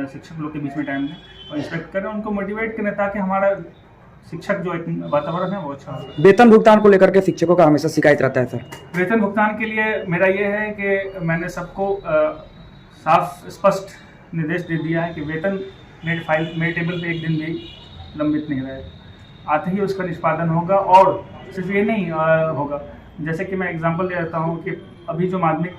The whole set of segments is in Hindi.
शिक्षक लोग के बीच में टाइम दें और इंस्पेक्ट करें, उनको मोटिवेट करें ताकि हमारा शिक्षक जो एक वातावरण है वो अच्छा हो। वेतन भुगतान को लेकर के शिक्षकों का हमेशा शिकायत रहता है सर। वेतन भुगतान के लिए मेरा ये है कि मैंने सबको साफ स्पष्ट निर्देश दे दिया है कि वेतन मेरे टेबल पे एक दिन भी लंबित नहीं रहे, आते ही उसका निष्पादन होगा। और सिर्फ ये नहीं होगा, जैसे कि मैं एग्जांपल दे देता हूँ कि अभी जो माध्यमिक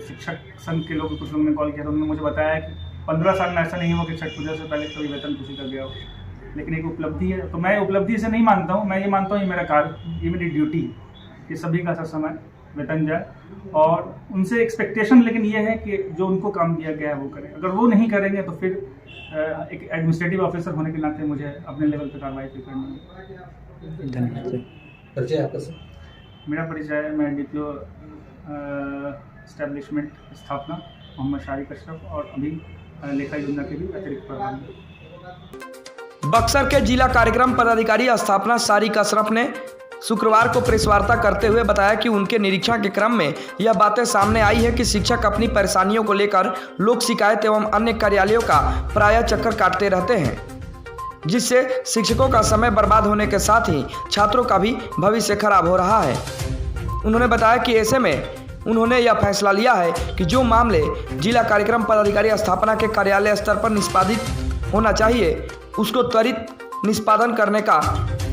शिक्षक संघ के लोग, कुछ लोगों ने कॉल किया, उन्होंने मुझे बताया कि 15 साल में ऐसा नहीं हुआ कि छठ पूजा से पहले कोई वेतन किसी का गया हो, लेकिन एक उपलब्धि है। तो मैं उपलब्धि से नहीं मानता हूँ, मैं ये मानता हूँ ये मेरा कार्य, ये मेरी ड्यूटी है कि सभी का समय वेतन जाए। और उनसे एक्सपेक्टेशन लेकिन ये है कि जो उनको काम दिया गया है वो करें। अगर वो नहीं करेंगे तो फिर एक एडमिनिस्ट्रेटिव ऑफिसर होने के नाते मुझे अपने लेवल पर कार्रवाई भी करनी है। धन्यवाद सर। परिचय आपका सर? मेरा परिचय, मैं DPO एस्टेब्लिशमेंट स्थापना मोहम्मद शारिक अशरफ और अभी लेखा योजना के भी अतिरिक्त प्रधान हूं। बक्सर के जिला कार्यक्रम पदाधिकारी स्थापना शारिक अशरफ ने शुक्रवार को प्रेस वार्ता करते हुए बताया कि उनके निरीक्षण के क्रम में यह बातें सामने आई है कि शिक्षक अपनी परेशानियों को लेकर लोक शिकायत एवं अन्य कार्यालयों का प्रायः चक्कर काटते रहते हैं, जिससे शिक्षकों का समय बर्बाद होने के साथ ही छात्रों का भी भविष्य खराब हो रहा है। उन्होंने बताया कि ऐसे में उन्होंने यह फैसला लिया है कि जो मामले जिला कार्यक्रम पदाधिकारी स्थापना के कार्यालय स्तर पर निष्पादित होना चाहिए, उसको त्वरित निष्पादन करने का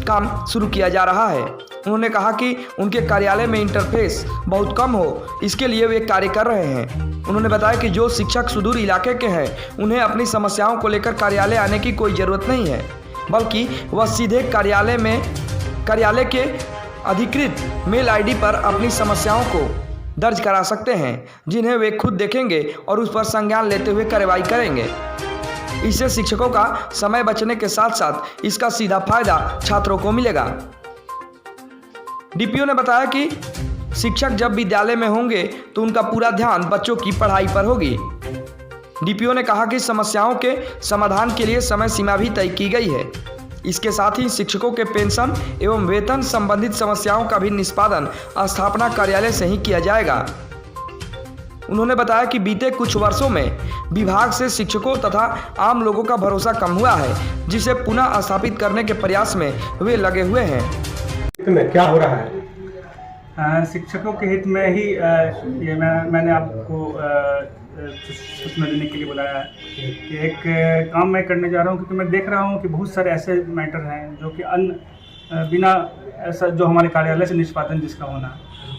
काम शुरू किया जा रहा है। उन्होंने कहा कि उनके कार्यालय में इंटरफेस बहुत कम हो, इसके लिए वे कार्य कर रहे हैं। उन्होंने बताया कि जो शिक्षक सुदूर इलाके के हैं, उन्हें अपनी समस्याओं को लेकर कार्यालय आने की कोई ज़रूरत नहीं है, बल्कि वह सीधे कार्यालय के अधिकृत मेल ID पर अपनी समस्याओं को दर्ज करा सकते हैं, जिन्हें वे खुद देखेंगे और उस पर संज्ञान लेते हुए कार्रवाई करेंगे। इससे शिक्षकों का समय बचने के साथ साथ इसका सीधा फायदा छात्रों को मिलेगा। DPO ने बताया कि शिक्षक जब विद्यालय में होंगे तो उनका पूरा ध्यान बच्चों की पढ़ाई पर होगी। DPO ने कहा कि समस्याओं के समाधान के लिए समय सीमा भी तय की गई है। इसके साथ ही शिक्षकों के पेंशन एवं वेतन संबंधित समस्याओं का भी निष्पादन स्थापना कार्यालय से ही किया जाएगा। उन्होंने बताया कि बीते कुछ वर्षों में विभाग से शिक्षकों तथा आम लोगों का भरोसा कम हुआ है, जिसे पुनः स्थापित करने के प्रयास में वे लगे हुए हैं। में क्या हो रहा है? शिक्षकों के हित में ही ये मैंने आपको सूचना देने के लिए बुलाया है कि एक काम मैं करने जा रहा हूँ, क्योंकि मैं देख रहा हूँ कि बहुत सारे ऐसे मैटर हैं जो कि बिना ऐसा जो हमारे कार्यालय से निष्पादन जिसका होना है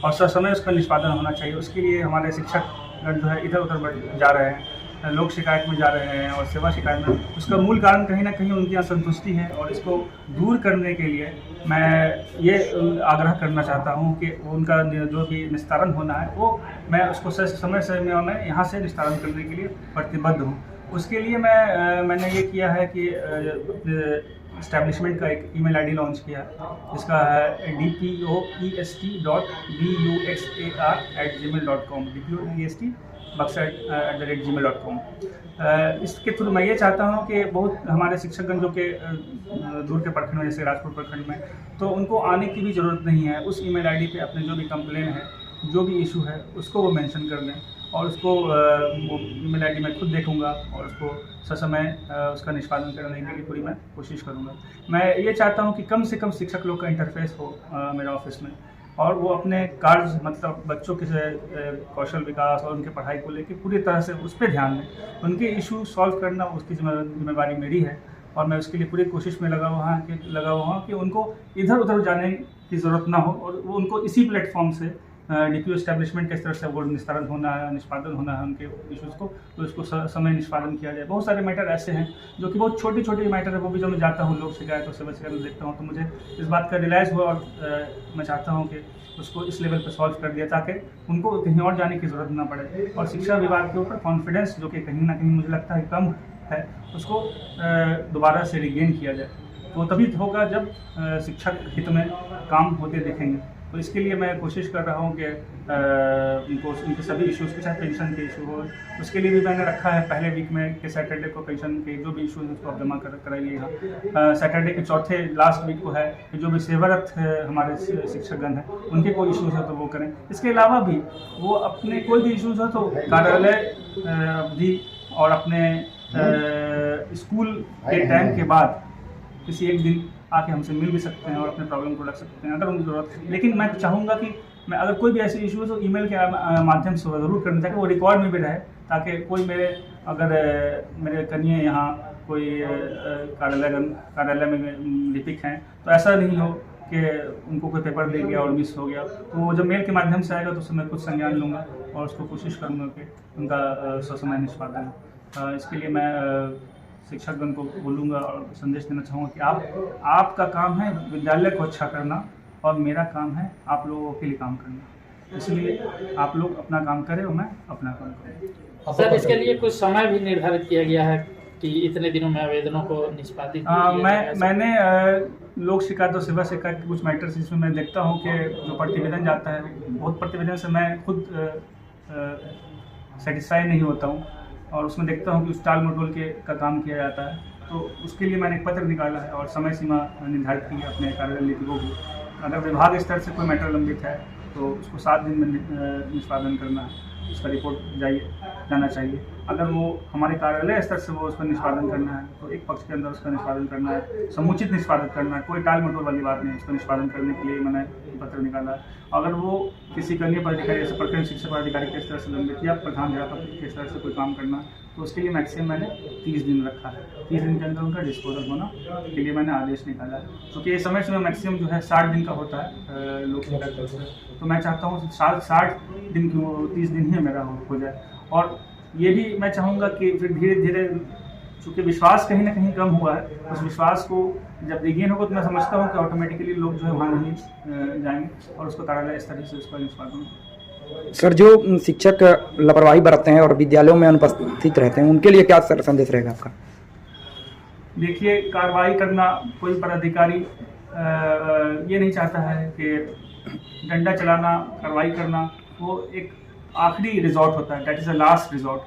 और ससमय उसका निष्पादन होना चाहिए, उसके लिए हमारे शिक्षक जो है इधर उधर जा रहे हैं, लोक शिकायत में जा रहे हैं और सेवा शिकायत में। उसका मूल कारण कहीं ना कहीं उनकी असंतुष्टि है और इसको दूर करने के लिए मैं ये आग्रह करना चाहता हूँ कि उनका जो भी निस्तारण होना है वो मैं उसको समय में यहाँ से निस्तारण करने के लिए प्रतिबद्ध हूँ। उसके लिए मैंने ये किया है कि एस्टैब्लिशमेंट का एक ईमेल ID लॉन्च किया, जिसका है dpoestar@gmail.com dpoest@gmail.com। इसके थ्रू मैं ये चाहता हूँ कि बहुत हमारे शिक्षकगण जो कि दूर के प्रखंड में, जैसे राजपुर प्रखंड में, तो उनको आने की भी ज़रूरत नहीं है। उस ईमेल ID पे अपने जो भी कंप्लेन है, जो भी इशू है, उसको वो मेंशन कर दें और उसको ईमेल ID मैं खुद देखूंगा और उसको ससमय उसका निष्पादन करने के लिए पूरी मैं कोशिश करूंगा। मैं ये चाहता हूं कि कम से कम शिक्षक लोग का इंटरफेस हो मेरे ऑफिस में और वो अपने कार्य मतलब बच्चों के कौशल विकास और उनके पढ़ाई को लेकर पूरी तरह से उस पर ध्यान दें। उनके इशू सॉल्व करना उसकी जिम्मेवारी मेरी है और मैं उसके लिए पूरी कोशिश में लगा हुआ हूँ कि उनको इधर उधर जाने की ज़रूरत ना हो और वो उनको इसी प्लेटफॉर्म से DPO एस्टैब्लिशमेंट के तरफ से वो निस्तारण होना है, निष्पादन होना है उनके इशूज़ को, तो इसको समय निष्पादन किया जाए। बहुत सारे मैटर ऐसे हैं जो कि बहुत छोटे छोटे मैटर है, वो भी जब मैं जाता हूँ लोक शिकायत और सेवा शिकायत में देखता हूँ तो मुझे इस बात का रियलाइज़ हुआ और मैं चाहता हूँ कि उसको इस लेवल पर सॉल्व कर दिया ताकि उनको कहीं और जाने की ज़रूरत ना पड़े और शिक्षा विभाग के ऊपर कॉन्फिडेंस जो कि कहीं ना कहीं मुझे लगता है कम है, उसको दोबारा से रिगेन किया जाए। तो तभी होगा जब शिक्षक हित में काम होते दिखेंगे। तो इसके लिए मैं कोशिश कर रहा हूँ कि उनके सभी इश्यूज़ के साथ पेंशन के इशू हो, उसके लिए भी मैंने रखा है पहले वीक में कि सैटरडे को पेंशन के जो भी इशूज़ उसको आप जमा कराइएगा। सैटरडे के चौथे लास्ट वीक को है कि जो भी सेवारत हमारे शिक्षकगण हैं उनके कोई इशूज़ हो तो वो करें। इसके अलावा भी वो अपने कोई भी इशूज़ हो तो कार्यालय अवधि और अपने स्कूल के टाइम के बाद किसी एक दिन आके हमसे मिल भी सकते हैं और अपने प्रॉब्लम को रख सकते हैं अगर उनकी ज़रूरत है। लेकिन मैं चाहूँगा कि मैं अगर कोई भी ऐसी इशू है तो ईमेल के माध्यम से ज़रूर करना चाहिए, वो रिकॉर्ड में भी रहे, ताकि कोई मेरे कनिए यहाँ कोई कार्यालय में लिपिक हैं तो ऐसा नहीं हो कि उनको कोई पेपर दे गया और मिस हो गया। तो वो जब मेल के माध्यम से आएगा तो उससे मैं कुछ संज्ञान लूँगा और उसको कोशिश करूँगा कि उनका ससमय निष्पादन। इसके लिए मैं शिक्षकगण को बोलूँगा और संदेश देना चाहूँगा कि आपका काम है विद्यालय को अच्छा करना और मेरा काम है आप लोगों के लिए काम करना, इसलिए आप लोग अपना काम करें और मैं अपना काम करूँ। सर, इसके लिए कुछ समय भी निर्धारित किया गया है कि इतने दिनों में आवेदनों को निष्पादित मैंने लोक शिकायत और सेवा शिकायत के कुछ मैटर्स इसमें मैं देखता हूँ कि जो प्रतिवेदन जाता है बहुत प्रतिवेदन से मैं खुद सेटिस्फाई नहीं होता हूँ और उसमें देखता हूँ कि उस टाल मटोल का काम किया जाता है। तो उसके लिए मैंने एक पत्र निकाला है और समय सीमा निर्धारित की है अपने कार्यालय लिपिकों की। अगर विभाग स्तर से कोई मैटर लंबित है तो उसको 7 दिन में निष्पादन करना है, उसका रिपोर्ट जाना चाहिए। अगर वो हमारे कार्यालय स्तर से वो उसका निष्पादन करना है तो एक पक्ष के अंदर उसका निष्पादन करना है, समुचित निष्पादन करना है, कोई टाल मटोल वाली बात नहीं। उसका निष्पादन करने के लिए मैंने पत्र निकाला है। अगर वो किसी कनीय पदाधिकारी जैसे प्रखंड शिक्षा पदाधिकारी के स्तर से लंबित या प्रधान अध्यापक के स्तर से कोई काम करना है तो उसके लिए मैक्सिमम मैंने 30 दिन रखा है। 30 दिन के अंदर उनका डिस्पोजल होना के लिए मैंने आदेश निकाला है, क्योंकि ये समय सीमा मैक्सिमम जो है 60 दिन का होता है लोक शिकायत। तो मैं चाहता हूँ 60 दिन क्यों 30 दिन ही मेरा हो जाए। और ये भी मैं चाहूँगा कि फिर धीरे धीरे चूँकि विश्वास कहीं ना कहीं कम हुआ है, उस विश्वास को जब रिगेन होगा तो मैं समझता हूँ कि ऑटोमेटिकली लोग जो है वहाँ नहीं जाएंगे और उसको कार्यालय स्तर से उसका निष्पादन। सर, जो शिक्षक लापरवाही बरतते हैं और विद्यालयों में अनुपस्थित रहते हैं उनके लिए क्या सर संदेश रहेगा आपका? देखिए, कार्रवाई करना कोई पदाधिकारी ये नहीं चाहता है कि डंडा चलाना, कार्रवाई करना वो एक आखिरी रिजॉर्ट होता है, that is a last resort.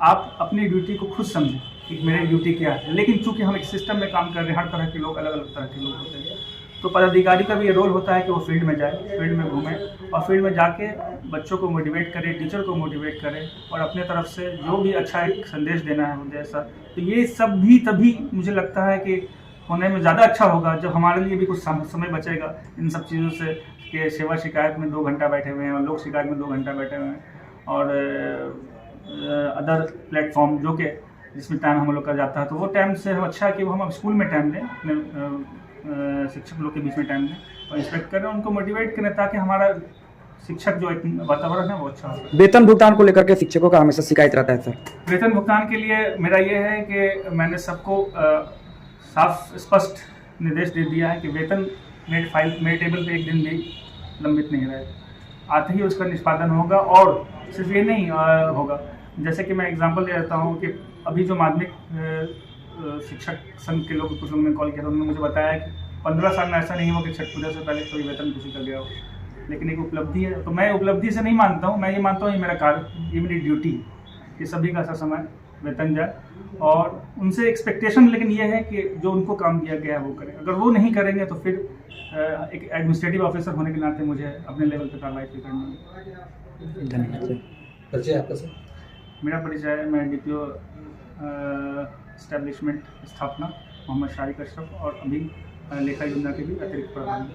आप अपनी ड्यूटी को खुद समझें कि मेरी ड्यूटी क्या है। लेकिन चूंकि हम एक सिस्टम में काम कर रहे हैं, हर तरह के लोग अलग अलग तरह के लोग होते हैं, तो पदाधिकारी का भी ये रोल होता है कि वो फील्ड में जाए, फील्ड में घूमे और फील्ड में जाके बच्चों को मोटिवेट करे, टीचर को मोटिवेट करे और अपने तरफ से जो भी अच्छा एक संदेश देना है उन्हें ऐसा। तो ये सब भी तभी मुझे लगता है कि होने में ज़्यादा अच्छा होगा जब हमारे लिए भी कुछ समय बचेगा इन सब चीज़ों से, कि सेवा शिकायत में 2 घंटा बैठे हुए हैं और लोक शिकायत में 2 घंटा बैठे हुए हैं और अदर प्लेटफॉर्म जो कि जिसमें टाइम हम लोग का जाता है, तो वो टाइम से हम अच्छा कि वो हम स्कूल में टाइम लें, अपने शिक्षक लोग के बीच में टाइम दें और इंस्पेक्ट करें, उनको मोटिवेट करें ताकि हमारा शिक्षक जो एक वातावरण है वो अच्छा हो। वेतन भुगतान को लेकर के शिक्षकों का हमेशा शिकायत रहता है सर। वेतन भुगतान के लिए मेरा ये है कि मैंने सबको साफ स्पष्ट निर्देश दे दिया है कि वेतन मेरे टेबल पे एक दिन भी लंबित नहीं रहे, आते ही उसका निष्पादन होगा। और सिर्फ ये नहीं होगा, जैसे कि मैं एग्जांपल दे देता हूँ कि अभी जो माध्यमिक शिक्षक संघ के लोग कुछ लोगों ने कॉल किया, उन्होंने मुझे बताया कि 15 साल में ऐसा नहीं हुआ कि छठ पूजा से पहले कोई वेतन किसी का गया हो, लेकिन एक उपलब्धि है। तो मैं उपलब्धि से नहीं मानता हूँ, मैं ये मानता हूँ ये मेरा कार्य, ये मेरी ड्यूटी है कि सभी का समय वेतन जाए। और उनसे एक्सपेक्टेशन लेकिन ये है कि जो उनको काम दिया गया है वो करें। अगर वो नहीं करेंगे तो फिर एक एडमिनिस्ट्रेटिव ऑफिसर होने के नाते मुझे अपने लेवल पर कार्रवाई करनी है। धन्यवाद। परिचय आपका सर? मेरा परिचय, मैं DPO एस्टेब्लिशमेंट स्थापना मोहम्मद शारिक अशरफ और अभी लेखा योजना के भी अतिरिक्त प्रधान।